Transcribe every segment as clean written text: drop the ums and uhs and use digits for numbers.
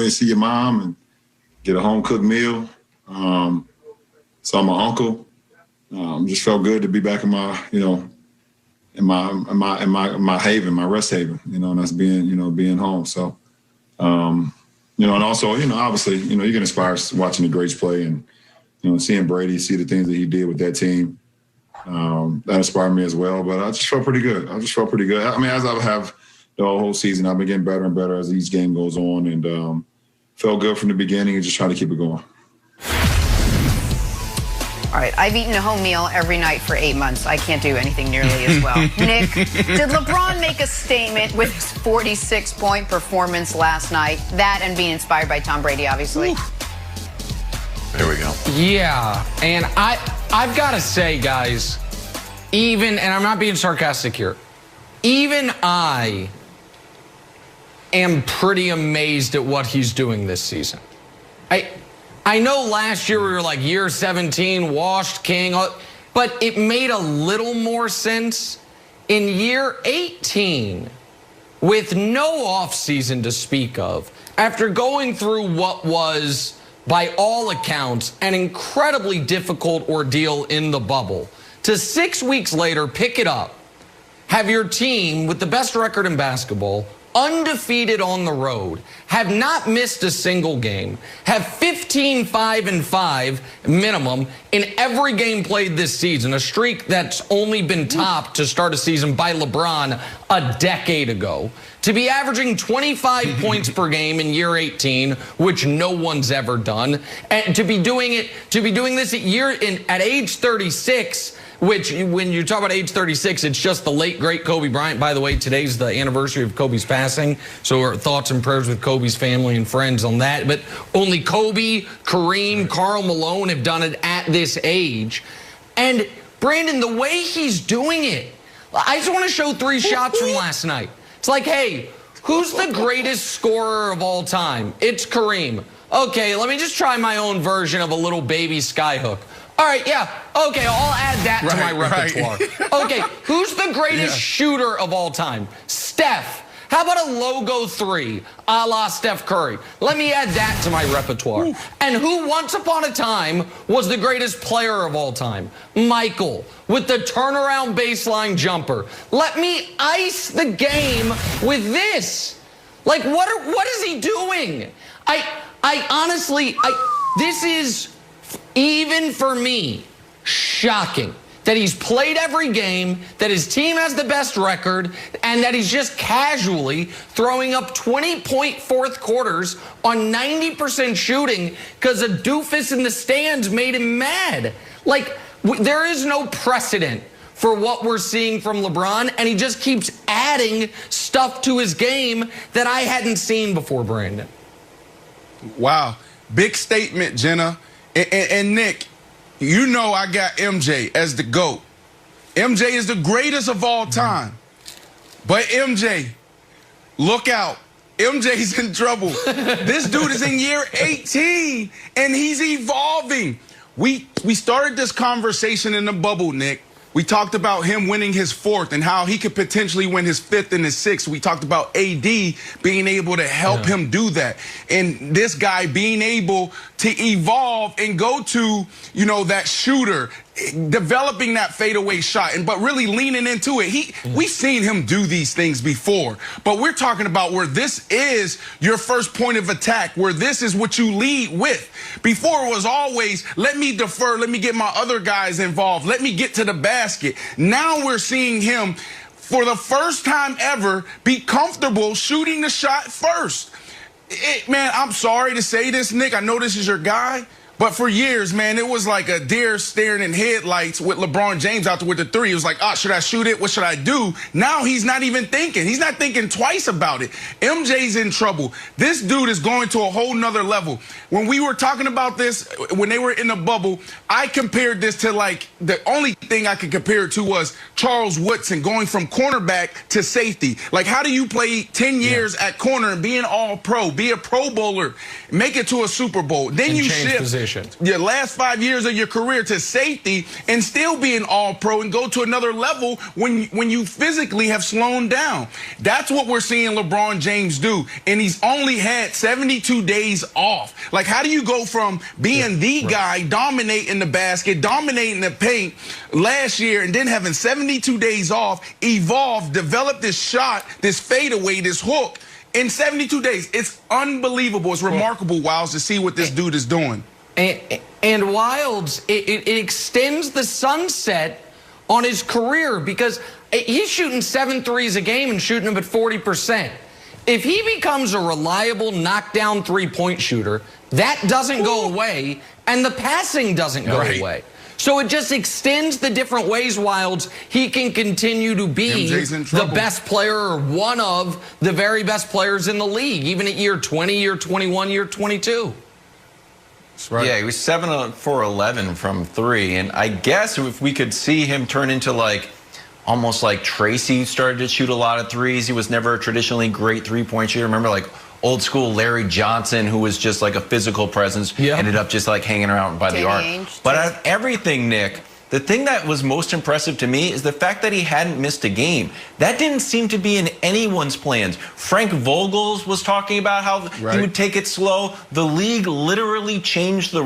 to see your mom and get a home-cooked meal. Saw my uncle. Just felt good to be back in my, in my haven, my rest haven, and that's being home. So, and also, obviously, you get inspired watching the greats play and, seeing Brady, see the things that he did with that team. That inspired me as well. But I just felt pretty good. I mean, as I have the whole season, I've been getting better and better as each game goes on, and felt good from the beginning and just trying to keep it going. All right, I've eaten a home meal every night for 8 months. I can't do anything nearly as well. Nick, did LeBron make a statement with his 46-point performance last night? That and being inspired by Tom Brady, obviously. Ooh. There we go. Yeah, and I've got to say, guys, and I'm not being sarcastic here, even I am pretty amazed at what he's doing this season. I know last year we were like year 17, washed king, but it made a little more sense in year 18 with no offseason to speak of, after going through what was, by all accounts, an incredibly difficult ordeal in the bubble, to 6 weeks later pick it up, have your team with the best record in basketball, undefeated on the road, have not missed a single game, have 15-5-5 minimum in every game played this season, a streak that's only been topped to start a season by LeBron a decade ago, to be averaging 25 points per game in year 18, which no one's ever done, and to be doing this at age 36, which, when you talk about age 36, it's just the late, great Kobe Bryant. By the way, today's the anniversary of Kobe's passing, so our thoughts and prayers with Kobe's family and friends on that. But only Kobe, Kareem, Karl Malone have done it at this age. And, Brandon, the way he's doing it, I just want to show 3 shots from last night. It's like, hey, who's the greatest scorer of all time? It's Kareem. Okay, let me just try my own version of a little baby skyhook. All right, yeah, okay, I'll add that to my repertoire. Right. Okay, who's the greatest shooter of all time? Steph. How about a logo 3, a la Steph Curry? Let me add that to my repertoire. Ooh. And who once upon a time was the greatest player of all time? Michael, with the turnaround baseline jumper. Let me ice the game with this. Like, what is he doing? I honestly, this is, even for me, shocking that he's played every game, that his team has the best record, and that he's just casually throwing up 20-point fourth quarters on 90% shooting because a doofus in the stands made him mad. Like, there is no precedent for what we're seeing from LeBron, and he just keeps adding stuff to his game that I hadn't seen before, Brandon. Wow. Big statement, Jenna. And Nick, you know I got MJ as the GOAT. MJ is the greatest of all time. But MJ, look out. MJ's in trouble. This dude is in year 18, and he's evolving. We started this conversation in the bubble, Nick. We talked about him winning his 4th and how he could potentially win his 5th and his 6th. We talked about AD being able to help him do that. And this guy being able to evolve and go to, that shooter, developing that fadeaway shot, but really leaning into it. We've seen him do these things before, but we're talking about where this is your first point of attack, where this is what you lead with. Before it was always, let me defer, let me get my other guys involved, let me get to the basket. Now we're seeing him, for the first time ever, be comfortable shooting the shot first. Man, I'm sorry to say this, Nick. I know this is your guy. But for years, man, it was like a deer staring in headlights with LeBron James out there with the 3. It was like, should I shoot it? What should I do? Now he's not even thinking. He's not thinking twice about it. MJ's in trouble. This dude is going to a whole nother level. When we were talking about this, when they were in the bubble, I compared this to, like, the only thing I could compare it to was Charles Woodson going from cornerback to safety. Like, how do you play 10 years at corner and be an all-pro, be a Pro Bowler, make it to a Super Bowl? Then you shift your last 5 years of your career to safety and still be an all-pro and go to another level when you physically have slowed down. That's what we're seeing LeBron James do, and he's only had 72 days off. Like, how do you go from being the guy, dominating the basket, dominating the paint last year, and then having 72 days off, evolve, develop this shot, this fadeaway, this hook, in 72 days? It's unbelievable. It's remarkable, Wilds, to see what this dude is doing. And Wilds, it extends the sunset on his career because he's shooting 7 threes a game and shooting them at 40%. If he becomes a reliable knockdown three-point shooter, that doesn't go away, and the passing doesn't go away. So it just extends the different ways, Wilds, he can continue to be the best player or one of the very best players in the league, even at year 20, year 21, year 22. That's right. Yeah, he was 7 for 11 from 3. And I guess if we could see him turn into almost like Tracy started to shoot a lot of threes. He was never a traditionally great three-point shooter. Remember, like, old school Larry Johnson, who was just like a physical presence, ended up just like hanging around by the arc. But out of everything, Nick, the thing that was most impressive to me is the fact that he hadn't missed a game. That didn't seem to be in anyone's plans. Frank Vogels was talking about how he would take it slow. The league literally changed the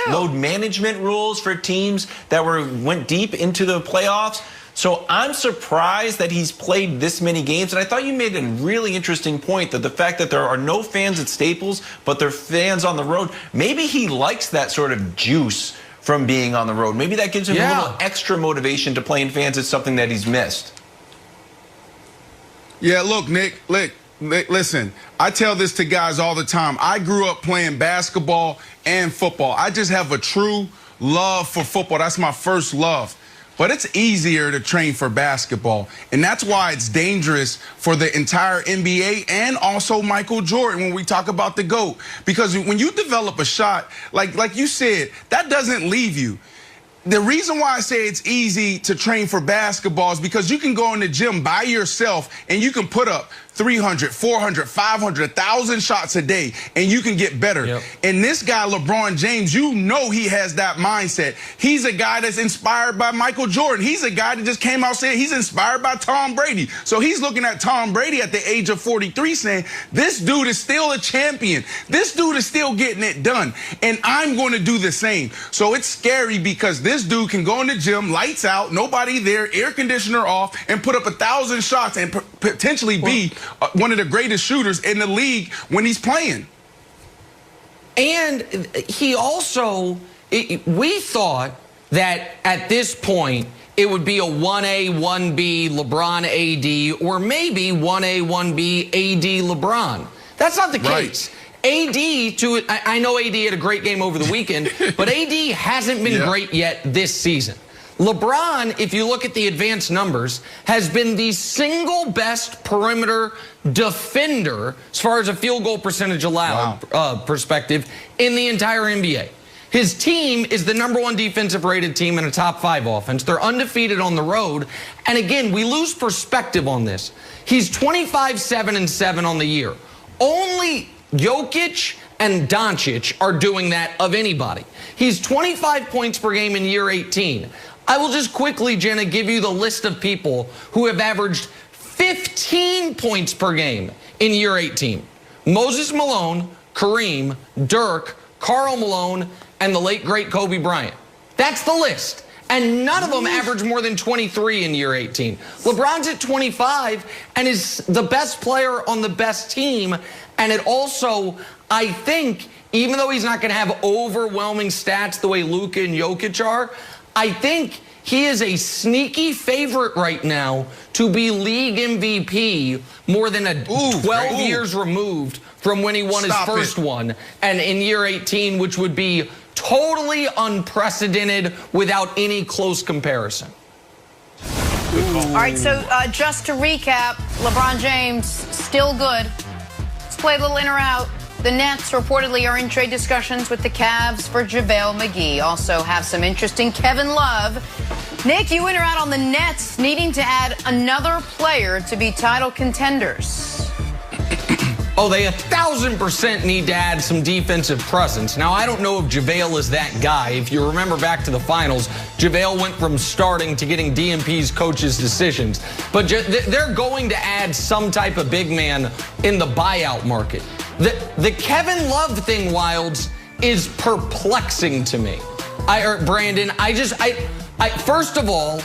load management rules for teams that went deep into the playoffs. So I'm surprised that he's played this many games. And I thought you made a really interesting point that the fact that there are no fans at Staples, but they're fans on the road, maybe he likes that sort of juice from being on the road. Maybe that gives him a little extra motivation to play in fans. It's something that he's missed. Yeah, look, Nick, listen, I tell this to guys all the time. I grew up playing basketball and football. I just have a true love for football. That's my first love. But it's easier to train for basketball. And that's why it's dangerous for the entire NBA and also Michael Jordan when we talk about the GOAT. Because when you develop a shot, like you said, that doesn't leave you. The reason why I say it's easy to train for basketball is because you can go in the gym by yourself and you can put up 300, 400, 500, 1,000 shots a day, and you can get better. And this guy, LeBron James, you know he has that mindset. He's a guy that's inspired by Michael Jordan. He's a guy that just came out saying he's inspired by Tom Brady. So he's looking at Tom Brady at the age of 43 saying, this dude is still a champion. This dude is still getting it done, and I'm going to do the same. So it's scary because this dude can go in the gym, lights out, nobody there, air conditioner off, and put up 1,000 shots and potentially be one of the greatest shooters in the league when he's playing. And he also, we thought that at this point it would be a 1A, 1B LeBron AD, or maybe 1A, 1B AD LeBron. That's not the case. I know AD had a great game over the weekend, but AD hasn't been great yet this season. LeBron, if you look at the advanced numbers, has been the single best perimeter defender as far as a field goal percentage allowed perspective in the entire NBA. His team is the #1 defensive rated team in a top 5 offense. They're undefeated on the road. And again, we lose perspective on this. He's 25-7-7 on the year. Only Jokic and Doncic are doing that of anybody. He's 25 points per game in year 18. I will just quickly, Jenna, give you the list of people who have averaged 15 points per game in year 18. Moses Malone, Kareem, Dirk, Karl Malone, and the late, great Kobe Bryant. That's the list. And none of them average more than 23 in year 18. LeBron's at 25 and is the best player on the best team. And it also, I think, even though he's not going to have overwhelming stats the way Luka and Jokic are, I think he is a sneaky favorite right now to be league MVP more than 12 years removed from when he won his first one. And in year 18, which would be totally unprecedented without any close comparison. All right, so just to recap, LeBron James, still good. Let's play a little in or out. The Nets reportedly are in trade discussions with the Cavs for JaVale McGee. Also have some interesting Kevin Love. Nick, you in or out on the Nets needing to add another player to be title contenders? Oh, they 1,000% need to add some defensive presence. Now, I don't know if JaVale is that guy. If you remember back to the finals, JaVale went from starting to getting DNP's coaches' decisions. But they're going to add some type of big man in the buyout market. The Kevin Love thing, Wilds, is perplexing to me. Brandon, first of all,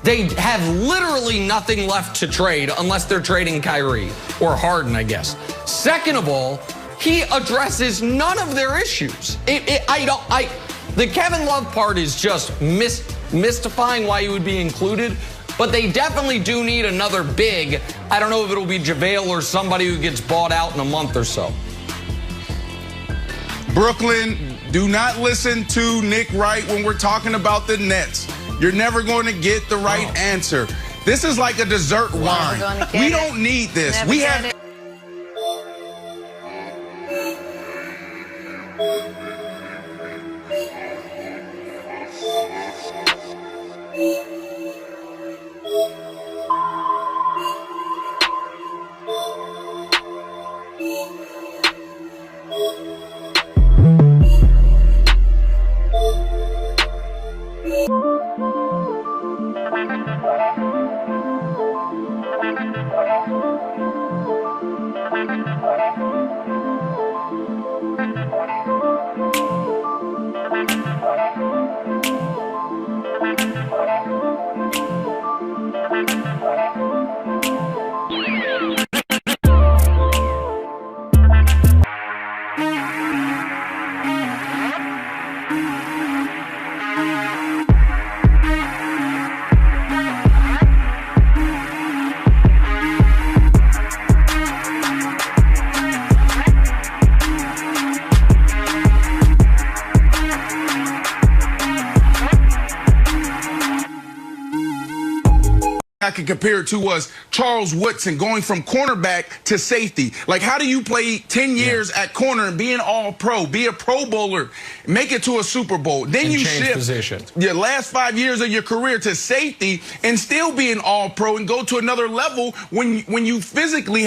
they have literally nothing left to trade unless they're trading Kyrie or Harden, I guess. Second of all, he addresses none of their issues. The Kevin Love part is just mystifying why he would be included, but they definitely do need another big. I don't know if it'll be JaVale or somebody who gets bought out in a month or so. Brooklyn, do not listen to Nick Wright when we're talking about the Nets. You're never going to get the right answer. This is like a dessert wine. We don't need this. We have. I could compare it to was Charles Woodson going from cornerback to safety. Like, how do you play 10 years at corner and be an all-pro, be a Pro Bowler, make it to a Super Bowl? Then you shift positions. Your last 5 years of your career to safety and still be an all-pro and go to another level when you physically have